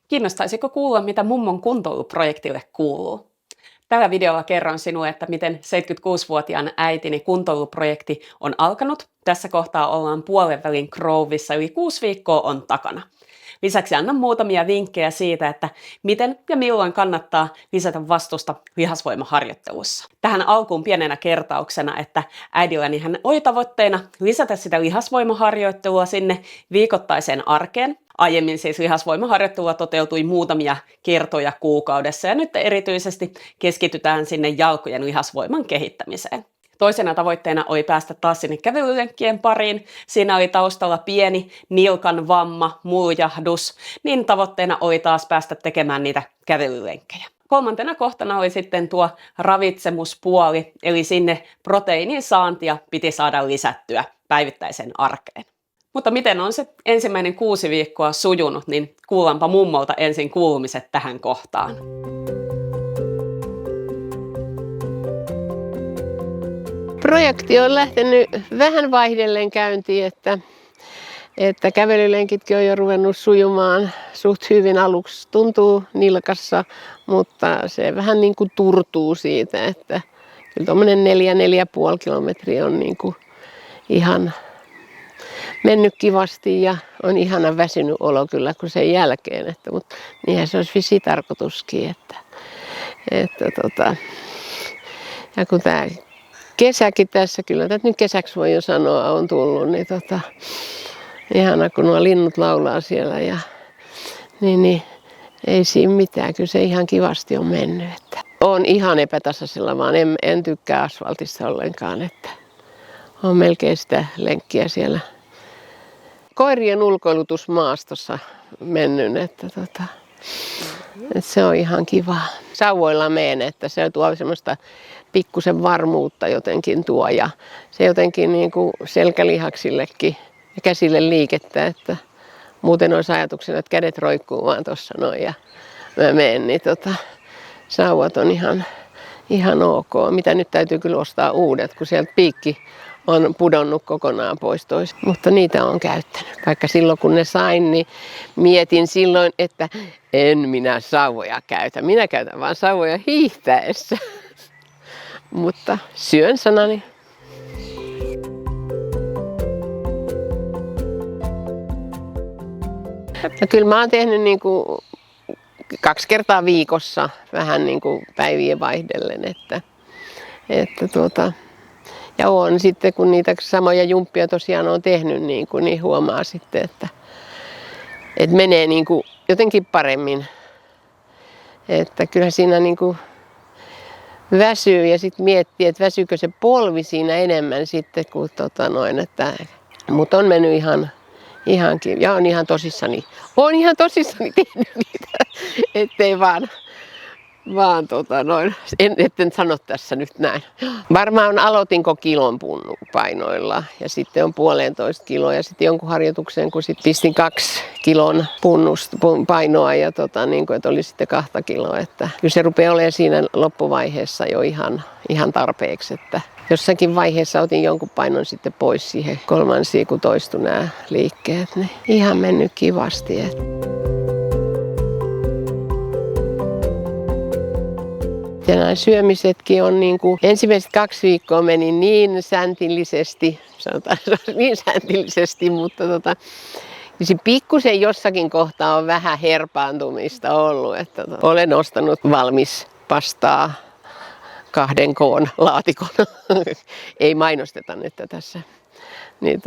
Kiinnostaisiko kuulla, mitä mummon kuntoiluprojektille kuuluu? Tällä videolla kerron sinulle, että miten 76-vuotiaan äitini kuntoiluprojekti on alkanut. Tässä kohtaa ollaan puolenvälin Groveissa, yli 6 viikkoa on takana. Lisäksi annan muutamia vinkkejä siitä, että miten ja milloin kannattaa lisätä vastusta lihasvoimaharjoittelussa. Tähän alkuun pienenä kertauksena, että äidilläni hän oli tavoitteena lisätä sitä lihasvoimaharjoittelua sinne viikoittaiseen arkeen. Aiemmin siis lihasvoimaharjoittelua toteutui muutamia kertoja kuukaudessa ja nyt erityisesti keskitytään sinne jalkojen lihasvoiman kehittämiseen. Toisena tavoitteena oli päästä taas sinne kävelylenkkien pariin. Siinä oli taustalla pieni nilkan vamma, muljahdus, niin tavoitteena oli taas päästä tekemään niitä kävelylenkkejä. Kolmantena kohtana oli sitten tuo ravitsemuspuoli, eli sinne proteiinin saantia piti saada lisättyä päivittäisen arkeen. Mutta miten on se ensimmäinen 6 viikkoa sujunut, niin kuullaanpa mummolta ensin kuulumiset tähän kohtaan. Projekti on lähtenyt vähän vaihdellen käyntiin, että kävelylenkitkin on jo ruvennut sujumaan suht hyvin. Aluksi tuntuu nilkassa, mutta se vähän niin kuin turtuu siitä, että kyllä tuommoinen 4-4,5 kilometriä on niin kuin ihan mennyt kivasti ja on ihana väsynyt olo kyllä kuin sen jälkeen, mutta niinhän se olisi visi tarkoituskin, ja kun tämä kesäkin tässä, kyllä tätä nyt kesäksi voi jo sanoa, on tullut, niin ihana kun nuo linnut laulaa siellä ja niin ei siinä mitään, kyllä se ihan kivasti on mennyt. Olen ihan epätasaisella, vaan en tykkää asfaltista ollenkaan, että on melkein sitä lenkkiä siellä koirien ulkoilutusmaastossa mennyt, että se on ihan kiva. Sauvoilla menen, että se tuo semmoista pikkusen varmuutta jotenkin tuo ja se jotenkin niin kuin selkälihaksillekin ja käsille liikettä, että muuten olisi ajatuksena, että kädet roikkuu vaan tuossa noin ja mä menen, niin sauvat on ihan ok. Mitä nyt täytyy kyllä ostaa uudet, kun sieltä piikki on pudonnut kokonaan pois tois. Mutta niitä on käyttänyt. Vaikka silloin kun ne sain, niin mietin silloin, että en minä sauvoja käytä. Minä käytän vaan sauvoja hiihtäessä. Mutta syön sanani. Ja kyllä mä oon tehnyt niin kuin 2 kertaa viikossa vähän niin kuin päivien vaihdellen. Ja on sitten, kun niitä samoja jumppia tosiaan on tehnyt, niin huomaa sitten, että menee niin kuin jotenkin paremmin. Että kyllä siinä niin kuin väsyy ja sitten miettii, että väsyykö se polvi siinä enemmän sitten kuin mutta on mennyt ihankin ja on ihan tosissani tehnyt niitä, ettei vaan etten sano tässä nyt näin. Varmaan aloitinko kilon painoilla ja sitten on 1,5 kiloa ja sitten jonkun harjoituksen, kun sitten pistin 2 kilon painoa ja että oli sitten 2 kiloa. Että kyllä se rupeaa olemaan siinä loppuvaiheessa jo ihan tarpeeksi. Että jossakin vaiheessa otin jonkun painon sitten pois siihen 3, kun toistui nämä liikkeet. Niin ihan mennyt kivasti. Ja nämä syömisetkin on niin kuin, ensimmäiset 2 viikkoa meni niin säntillisesti, mutta pikkusen jossakin kohtaa on vähän herpaantumista ollut, että olen ostanut valmis pastaa 2 koon laatikon, ei mainosteta nyt tässä. Niin,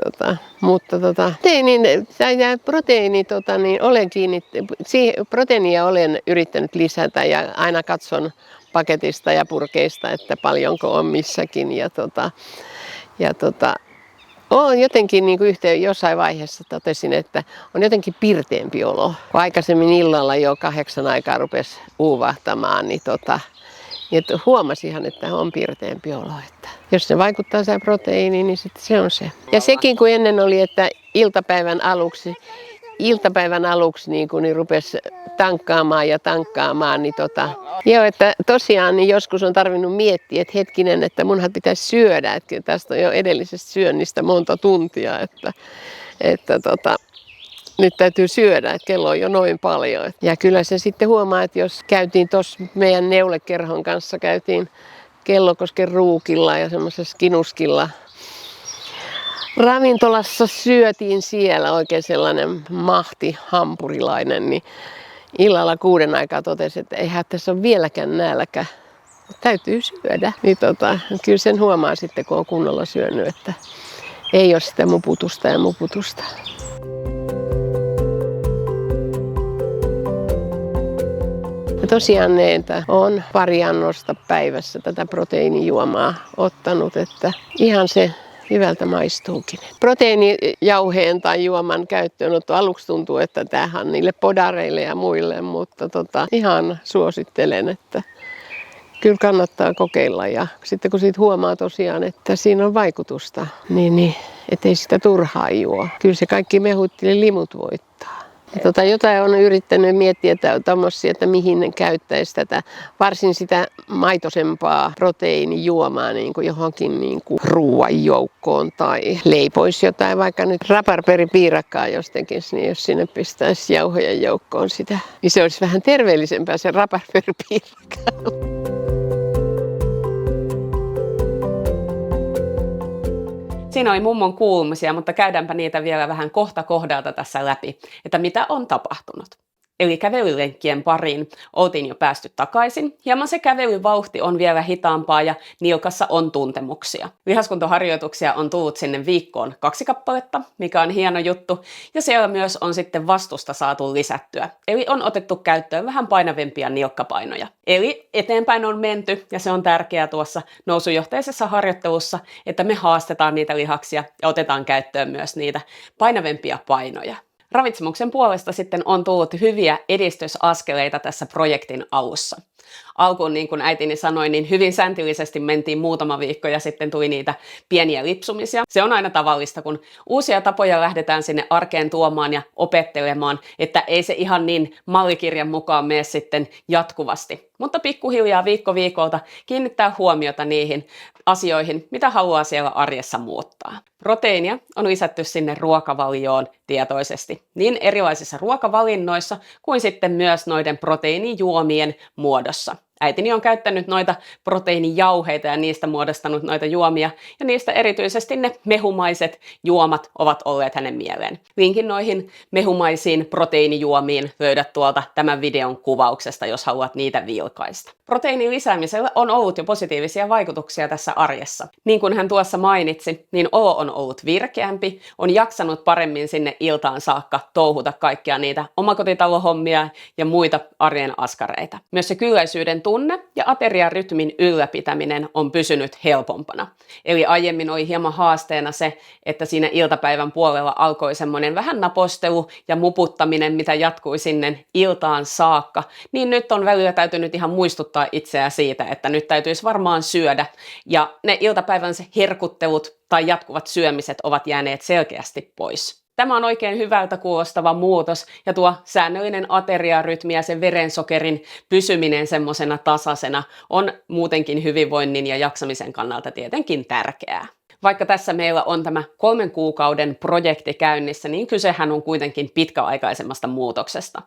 proteiinia olen yrittänyt lisätä ja aina katson paketista ja purkeista, että paljonko on missäkin. Olen jotenkin niin kuin jossain vaiheessa totesin, että on jotenkin pirteempi olo. Aikaisemmin illalla jo 8 aikaa rupesi uuvahtamaan, niin huomasihan, että on pirteempi olo. Että jos se vaikuttaa se proteiiniin, niin sitten se on se. Ja sekin kun ennen oli, että iltapäivän aluksi niin rupesi tankkaamaan, niin joo, että tosiaan niin joskus on tarvinnut miettiä, että hetkinen, että munhan pitäisi syödä, että tästä on jo edellisestä syönnistä monta tuntia, nyt täytyy syödä, että kello on jo noin paljon. Ja kyllä se sitten huomaa, että jos käytiin tuossa meidän neulekerhon kanssa, käytiin Kellokosken Ruukilla ja semmoisessa Kinuskilla ravintolassa, syötiin siellä oikein sellainen mahti hampurilainen, niin illalla 6 aikaa totesi, että eihän tässä ole vieläkään nälkä. Täytyy syödä. Niin kyllä sen huomaa sitten, kun on kunnolla syönyt, että ei ole sitä muputusta ja muputusta. Ja tosiaan että on pari annosta päivässä tätä proteiinijuomaa ottanut, että ihan se hyvältä maistuukin. Proteiinijauheen tai juoman käyttöönotto aluksi tuntuu, että tämähän niille podareille ja muille, mutta ihan suosittelen, että kyllä kannattaa kokeilla ja sitten kun siitä huomaa tosiaan, että siinä on vaikutusta, niin ettei sitä turhaa juo. Kyllä se kaikki mehut ja limut voittaa. Jotain on yrittänyt miettiä, että mihin ne käyttäisi tätä, varsin sitä maitosempaa proteiinijuomaa niin kuin johonkin niin kuin ruoan joukkoon tai leipoisi jotain, vaikka nyt raparperipiirakkaa jos tekisi, niin jos sinne pistäisi jauhojen joukkoon sitä, niin se olisi vähän terveellisempää se raparperipiirakka. Siinä oli mummon kuulumisia, mutta käydäänpä niitä vielä vähän kohta kohdalta tässä läpi, että mitä on tapahtunut. Eli kävelylenkkien pariin oltiin jo päästy takaisin. Hieman se kävelyvauhti on vielä hitaampaa ja nilkassa on tuntemuksia. Lihaskuntoharjoituksia on tullut sinne viikkoon 2 kappaletta, mikä on hieno juttu. Ja siellä myös on sitten vastusta saatu lisättyä. Eli on otettu käyttöön vähän painavimpia nilkkapainoja. Eli eteenpäin on menty ja se on tärkeää tuossa nousujohteisessa harjoittelussa, että me haastetaan niitä lihaksia ja otetaan käyttöön myös niitä painavimpia painoja. Ravitsemuksen puolesta sitten on tullut hyviä edistysaskeleita tässä projektin alussa. Alkuun, niin kuin äitini sanoi, niin hyvin säntillisesti mentiin muutama viikko ja sitten tuli niitä pieniä lipsumisia. Se on aina tavallista, kun uusia tapoja lähdetään sinne arkeen tuomaan ja opettelemaan, että ei se ihan niin mallikirjan mukaan mene sitten jatkuvasti. Mutta pikkuhiljaa viikko viikolta kiinnittää huomiota niihin asioihin, mitä haluaa siellä arjessa muuttaa. Proteiinia on lisätty sinne ruokavalioon tietoisesti, niin erilaisissa ruokavalinnoissa kuin sitten myös noiden proteiinijuomien muodossa. Äitini on käyttänyt noita proteiinijauheita ja niistä muodostanut noita juomia, ja niistä erityisesti ne mehumaiset juomat ovat olleet hänen mieleen. Linkin noihin mehumaisiin proteiinijuomiin löydät tuolta tämän videon kuvauksesta, jos haluat niitä vilkaista. Proteiinin lisäämisellä on ollut jo positiivisia vaikutuksia tässä arjessa. Niin kuin hän tuossa mainitsi, niin olo on ollut virkeämpi, on jaksanut paremmin sinne iltaan saakka touhuta kaikkia niitä omakotitalohommia ja muita arjen askareita. Myös se kylläisyyden tunne ja ateriarytmin ylläpitäminen on pysynyt helpompana. Eli aiemmin oli hieman haasteena se, että siinä iltapäivän puolella alkoi semmoinen vähän napostelu ja muputtaminen, mitä jatkui sinne iltaan saakka. Niin nyt on välillä täytynyt ihan muistuttaa itseä siitä, että nyt täytyisi varmaan syödä. Ja ne iltapäivän herkuttelut tai jatkuvat syömiset ovat jääneet selkeästi pois. Tämä on oikein hyvältä kuulostava muutos ja tuo säännöllinen ateriarytmi ja sen verensokerin pysyminen semmoisena tasaisena on muutenkin hyvinvoinnin ja jaksamisen kannalta tietenkin tärkeää. Vaikka tässä meillä on tämä 3 kuukauden projekti käynnissä, niin kysehän on kuitenkin pitkäaikaisemmasta muutoksesta.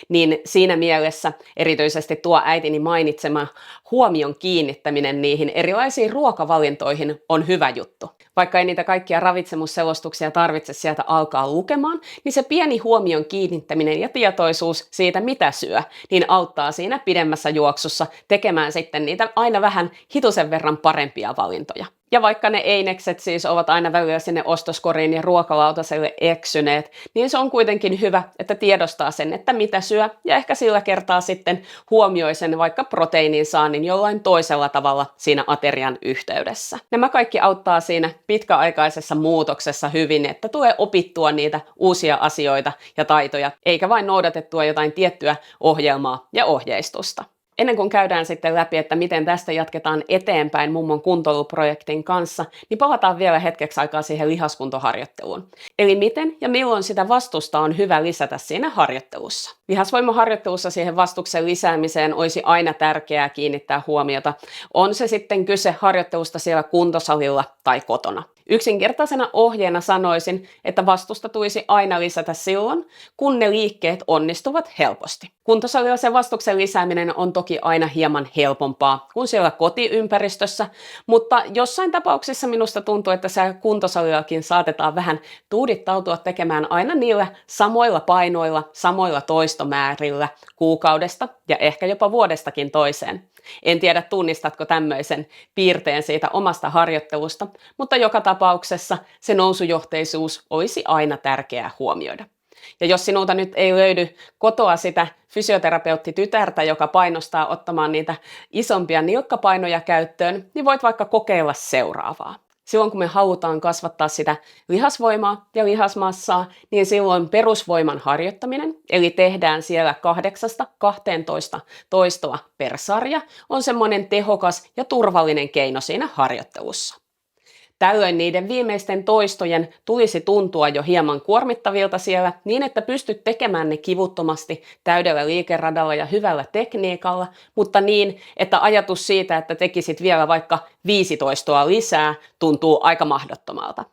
Niin siinä mielessä erityisesti tuo äitini mainitsema huomion kiinnittäminen niihin erilaisiin ruokavalintoihin on hyvä juttu. Vaikka ei niitä kaikkia ravitsemusselostuksia tarvitse sieltä alkaa lukemaan, niin se pieni huomion kiinnittäminen ja tietoisuus siitä, mitä syö, niin auttaa siinä pidemmässä juoksussa tekemään sitten niitä aina vähän hitusen verran parempia valintoja. Ja vaikka ne einekset siis ovat aina välillä sinne ostoskoriin ja ruokalautaselle eksyneet, niin se on kuitenkin hyvä, että tiedostaa sen, että mitä syö, ja ehkä sillä kertaa sitten huomioi sen vaikka proteiinin saannin jollain toisella tavalla siinä aterian yhteydessä. Nämä kaikki auttaa siinä pitkäaikaisessa muutoksessa hyvin, että tulee opittua niitä uusia asioita ja taitoja, eikä vain noudatettua jotain tiettyä ohjelmaa ja ohjeistusta. Ennen kuin käydään sitten läpi, että miten tästä jatketaan eteenpäin mummon kuntoiluprojektin kanssa, niin palataan vielä hetkeksi aikaa siihen lihaskuntoharjoitteluun. Eli miten ja milloin sitä vastusta on hyvä lisätä siinä harjoittelussa. Lihasvoimaharjoittelussa siihen vastuksen lisäämiseen olisi aina tärkeää kiinnittää huomiota. On se sitten kyse harjoittelusta siellä kuntosalilla tai kotona. Yksinkertaisena ohjeena sanoisin, että vastusta tulisi aina lisätä silloin, kun ne liikkeet onnistuvat helposti. Kuntosalilla se vastuksen lisääminen on toki aina hieman helpompaa kuin siellä kotiympäristössä, mutta jossain tapauksessa minusta tuntuu, että siellä kuntosalillakin saatetaan vähän tuudittautua tekemään aina niillä samoilla painoilla, samoilla toistomäärillä kuukaudesta ja ehkä jopa vuodestakin toiseen. En tiedä, tunnistatko tämmöisen piirteen siitä omasta harjoittelusta, mutta joka tapauksessa se nousujohteisuus olisi aina tärkeää huomioida. Ja jos sinulta nyt ei löydy kotoa sitä fysioterapeutti-tytärtä, joka painostaa ottamaan niitä isompia nilkkapainoja käyttöön, niin voit vaikka kokeilla seuraavaa. Silloin kun me halutaan kasvattaa sitä lihasvoimaa ja lihasmassaa, niin silloin perusvoiman harjoittaminen, eli tehdään siellä 8-12 toistoa per sarja, on semmoinen tehokas ja turvallinen keino siinä harjoittelussa. Tällöin niiden viimeisten toistojen tulisi tuntua jo hieman kuormittavilta siellä niin, että pystyt tekemään ne kivuttomasti täydellä liikeradalla ja hyvällä tekniikalla, mutta niin, että ajatus siitä, että tekisit vielä vaikka 5 toistoa lisää, tuntuu aika mahdottomalta.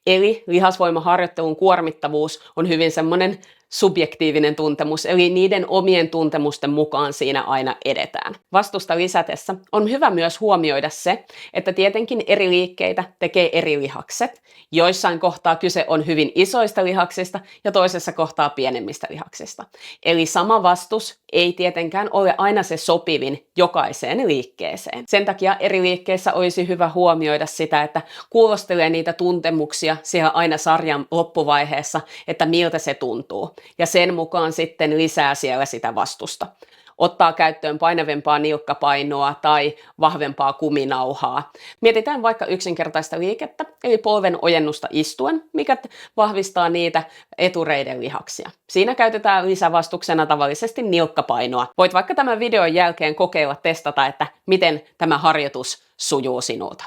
Eli lihasvoimaharjoittelun kuormittavuus on hyvin semmoinen subjektiivinen tuntemus, eli niiden omien tuntemusten mukaan siinä aina edetään. Vastusta lisätessä on hyvä myös huomioida se, että tietenkin eri liikkeitä tekee eri lihakset. Joissain kohtaa kyse on hyvin isoista lihaksista ja toisessa kohtaa pienemmistä lihaksista. Eli sama vastus ei tietenkään ole aina se sopivin jokaiseen liikkeeseen. Sen takia eri liikkeissä olisi hyvä huomioida sitä, että kuulostelee niitä tuntemuksia siellä aina sarjan loppuvaiheessa, että miltä se tuntuu. Ja sen mukaan sitten lisää siellä sitä vastusta. Ottaa käyttöön painavempaa nilkkapainoa tai vahvempaa kuminauhaa. Mietitään vaikka yksinkertaista liikettä, eli polven ojennusta istuen, mikä vahvistaa niitä etureiden lihaksia. Siinä käytetään lisävastuksena tavallisesti nilkkapainoa. Voit vaikka tämän videon jälkeen kokeilla testata, että miten tämä harjoitus sujuu sinulta.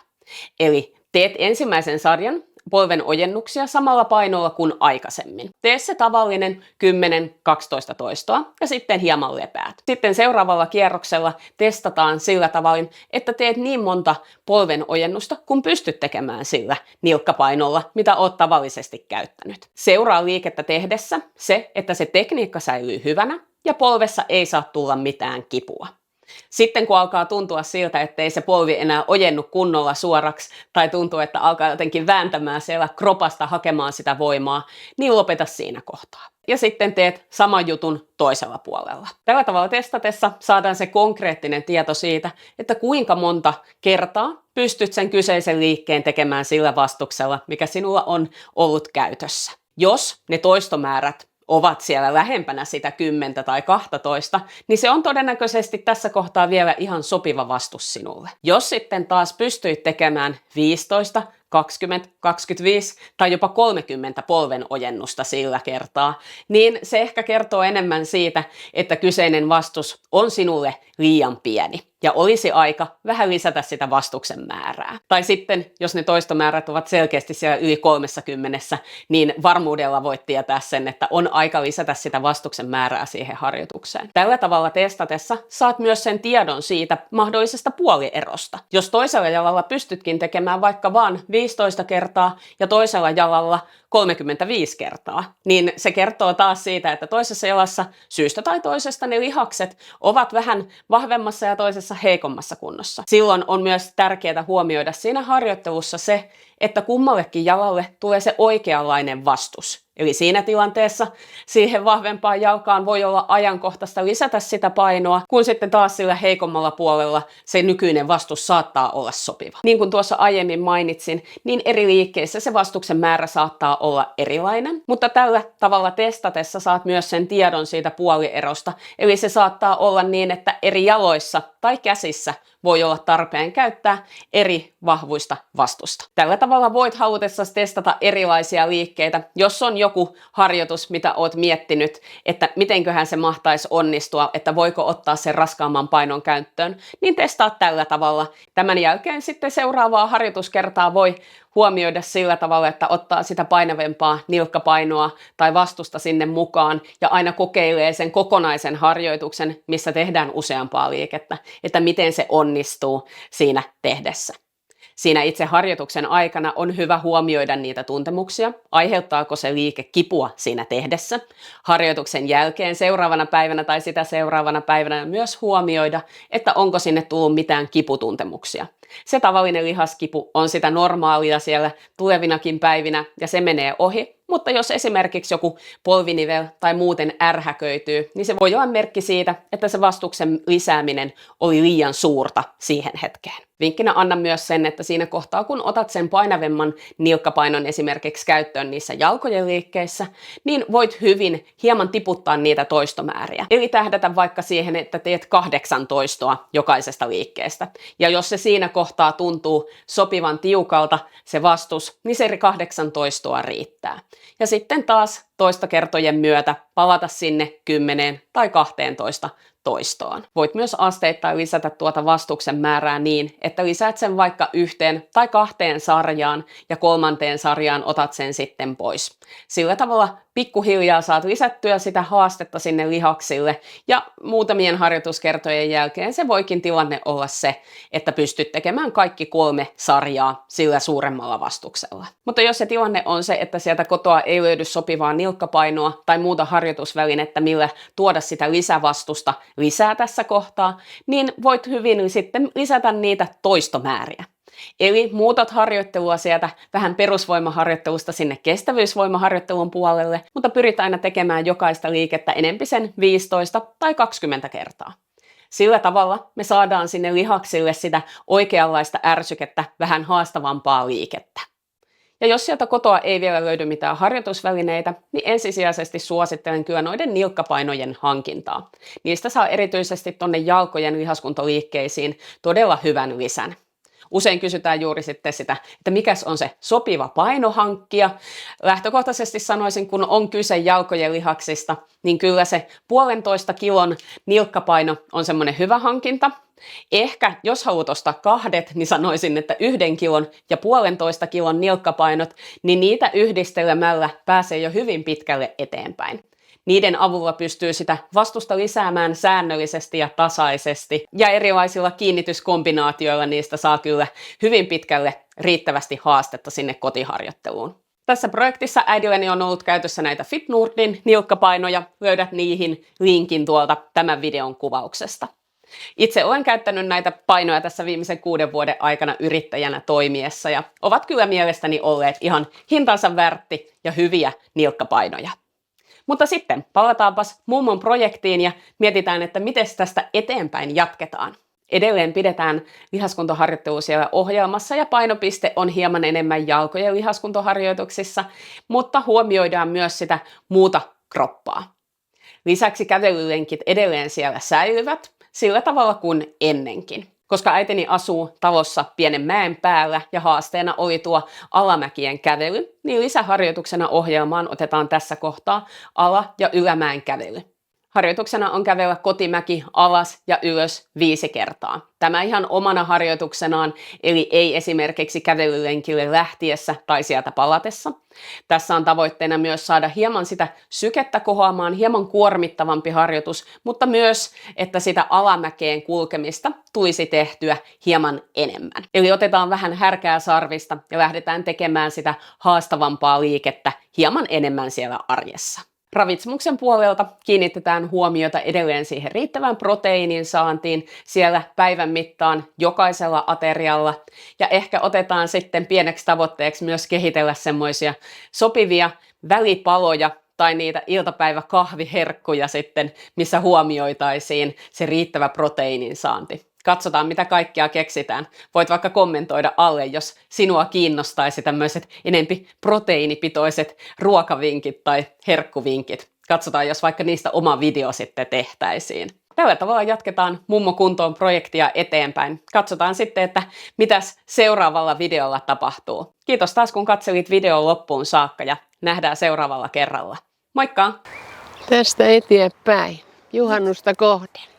Eli teet ensimmäisen sarjan polven ojennuksia samalla painolla kuin aikaisemmin. Tee se tavallinen 10-12 toistoa ja sitten hieman lepäät. Sitten seuraavalla kierroksella testataan sillä tavoin, että teet niin monta polven ojennusta, kun pystyt tekemään sillä nilkkapainolla, mitä oot tavallisesti käyttänyt. Seuraa liikettä tehdessä se, että se tekniikka säilyy hyvänä ja polvessa ei saa tulla mitään kipua. Sitten kun alkaa tuntua siltä, ettei se polvi enää ojennu kunnolla suoraksi tai tuntuu, että alkaa jotenkin vääntämään siellä kropasta hakemaan sitä voimaa, niin lopeta siinä kohtaa. Ja sitten teet saman jutun toisella puolella. Tällä tavalla testatessa saadaan se konkreettinen tieto siitä, että kuinka monta kertaa pystyt sen kyseisen liikkeen tekemään sillä vastuksella, mikä sinulla on ollut käytössä. Jos ne toistomäärät ovat siellä lähempänä sitä 10 tai 12, niin se on todennäköisesti tässä kohtaa vielä ihan sopiva vastus sinulle. Jos sitten taas pystyit tekemään 15, 20, 25 tai jopa 30 polven ojennusta sillä kertaa, niin se ehkä kertoo enemmän siitä, että kyseinen vastus on sinulle liian pieni ja olisi aika vähän lisätä sitä vastuksen määrää. Tai sitten, jos ne toistomäärät ovat selkeästi siellä yli 30, niin varmuudella voit tietää sen, että on aika lisätä sitä vastuksen määrää siihen harjoitukseen. Tällä tavalla testatessa saat myös sen tiedon siitä mahdollisesta puolierosta. Jos toisella jalalla pystytkin tekemään vaikka vaan 15 kertaa ja toisella jalalla 35 kertaa, niin se kertoo taas siitä, että toisessa jalassa syystä tai toisesta ne lihakset ovat vähän vahvemmassa ja toisessa heikommassa kunnossa. Silloin on myös tärkeää huomioida siinä harjoittelussa se, että kummallekin jalalle tulee se oikeanlainen vastus. Eli siinä tilanteessa siihen vahvempaan jalkaan voi olla ajankohtaista lisätä sitä painoa, kun sitten taas sillä heikommalla puolella se nykyinen vastus saattaa olla sopiva. Niin kuin tuossa aiemmin mainitsin, niin eri liikkeissä se vastuksen määrä saattaa olla erilainen, mutta tällä tavalla testatessa saat myös sen tiedon siitä puolierosta. Eli se saattaa olla niin, että eri jaloissa tai käsissä voi olla tarpeen käyttää eri vahvuista vastusta. Tällä tavalla voit halutessasi testata erilaisia liikkeitä. Jos on joku harjoitus, mitä oot miettinyt, että mitenköhän se mahtaisi onnistua, että voiko ottaa sen raskaamman painon käyttöön, niin testaa tällä tavalla. Tämän jälkeen sitten seuraavaa harjoituskertaa voi huomioida sillä tavalla, että ottaa sitä painavempaa nilkkapainoa tai vastusta sinne mukaan ja aina kokeilee sen kokonaisen harjoituksen, missä tehdään useampaa liikettä, että miten se onnistuu siinä tehdessä. Siinä itse harjoituksen aikana on hyvä huomioida niitä tuntemuksia, aiheuttaako se liike kipua siinä tehdessä. Harjoituksen jälkeen seuraavana päivänä tai sitä seuraavana päivänä myös huomioida, että onko sinne tullut mitään kiputuntemuksia. Se tavallinen lihaskipu on sitä normaalia siellä tulevinakin päivinä ja se menee ohi, mutta jos esimerkiksi joku polvinivel tai muuten ärhäköityy, niin se voi olla merkki siitä, että se vastuksen lisääminen oli liian suurta siihen hetkeen. Vinkkinä annan myös sen, että siinä kohtaa kun otat sen painavemman nilkkapainon esimerkiksi käyttöön niissä jalkojen liikkeissä, niin voit hyvin hieman tiputtaa niitä toistomääriä. Eli tähdätä vaikka siihen, että teet 8 toistoa jokaisesta liikkeestä. Ja jos se siinä kohtaa tuntuu sopivan tiukalta se vastus, niin se 8 toistoa riittää. Ja sitten taas toistokertojen myötä palata sinne 10 tai 12 toistoon. Voit myös asteittain lisätä tuota vastuksen määrää niin, että lisäät sen vaikka 1 tai 2 sarjaan ja 3. sarjaan otat sen sitten pois. Sillä tavalla pikkuhiljaa saat lisättyä sitä haastetta sinne lihaksille ja muutamien harjoituskertojen jälkeen se voikin tilanne olla se, että pystyt tekemään kaikki 3 sarjaa sillä suuremmalla vastuksella. Mutta jos se tilanne on se, että sieltä kotoa ei löydy sopivaa nilkkapainoa tai muuta harjoitusvälinettä, millä tuoda sitä lisävastusta lisää tässä kohtaa, niin voit hyvin sitten lisätä niitä toistomääriä. Eli muutat harjoittelua sieltä vähän perusvoimaharjoittelusta sinne kestävyysvoimaharjoittelun puolelle, mutta pyrit aina tekemään jokaista liikettä enempi sen 15 tai 20 kertaa. Sillä tavalla me saadaan sinne lihaksille sitä oikeanlaista ärsykettä, vähän haastavampaa liikettä. Ja jos sieltä kotoa ei vielä löydy mitään harjoitusvälineitä, niin ensisijaisesti suosittelen kyllä noiden nilkkapainojen hankintaa. Niistä saa erityisesti tonne jalkojen lihaskuntoliikkeisiin todella hyvän lisän. Usein kysytään juuri sitten sitä, että mikäs on se sopiva paino hankkia. Lähtökohtaisesti sanoisin, kun on kyse jalkojen lihaksista, niin kyllä se 1,5 kilon nilkkapaino on semmoinen hyvä hankinta. Ehkä jos haluat ostaa 2, niin sanoisin, että 1 kilon ja 1,5 kilon nilkkapainot, niin niitä yhdistelemällä pääsee jo hyvin pitkälle eteenpäin. Niiden avulla pystyy sitä vastusta lisäämään säännöllisesti ja tasaisesti, ja erilaisilla kiinnityskombinaatioilla niistä saa kyllä hyvin pitkälle riittävästi haastetta sinne kotiharjoitteluun. Tässä projektissa äidilläni on ollut käytössä näitä FitNordin nilkkapainoja, löydät niihin linkin tuolta tämän videon kuvauksesta. Itse olen käyttänyt näitä painoja tässä viimeisen 6 vuoden aikana yrittäjänä toimiessa ja ovat kyllä mielestäni olleet ihan hintansa värtti ja hyviä nilkkapainoja. Mutta sitten palataanpas mummon projektiin ja mietitään, että miten tästä eteenpäin jatketaan. Edelleen pidetään lihaskuntoharjoittelu siellä ohjelmassa ja painopiste on hieman enemmän jalkojen lihaskuntoharjoituksissa, mutta huomioidaan myös sitä muuta kroppaa. Lisäksi kävelylenkit edelleen siellä säilyvät sillä tavalla kuin ennenkin. Koska äitini asuu talossa pienen mäen päällä ja haasteena oli tuo alamäkien kävely, niin lisäharjoituksena ohjelmaan otetaan tässä kohtaa ala- ja ylämäen kävely. Harjoituksena on kävellä kotimäki alas ja ylös 5 kertaa. Tämä ihan omana harjoituksenaan, eli ei esimerkiksi kävelylenkille lähtiessä tai sieltä palatessa. Tässä on tavoitteena myös saada hieman sitä sykettä kohoamaan, hieman kuormittavampi harjoitus, mutta myös, että sitä alamäkeen kulkemista tulisi tehtyä hieman enemmän. Eli otetaan vähän härkää sarvista ja lähdetään tekemään sitä haastavampaa liikettä hieman enemmän siellä arjessa. Ravitsemuksen puolelta kiinnitetään huomiota edelleen siihen riittävään proteiinin saantiin siellä päivän mittaan jokaisella aterialla. Ja ehkä otetaan sitten pieneksi tavoitteeksi myös kehitellä semmoisia sopivia välipaloja tai niitä iltapäiväkahviherkkuja sitten, missä huomioitaisiin se riittävä proteiinin saanti. Katsotaan, mitä kaikkea keksitään. Voit vaikka kommentoida alle, jos sinua kiinnostaisi tämmöiset enempi proteiinipitoiset ruokavinkit tai herkkuvinkit. Katsotaan, jos vaikka niistä oma video sitten tehtäisiin. Tällä tavalla jatketaan Mummo kuntoon -projektia eteenpäin. Katsotaan sitten, että mitäs seuraavalla videolla tapahtuu. Kiitos taas, kun katselit videon loppuun saakka ja nähdään seuraavalla kerralla. Moikka! Tästä eteenpäin, juhannusta kohden.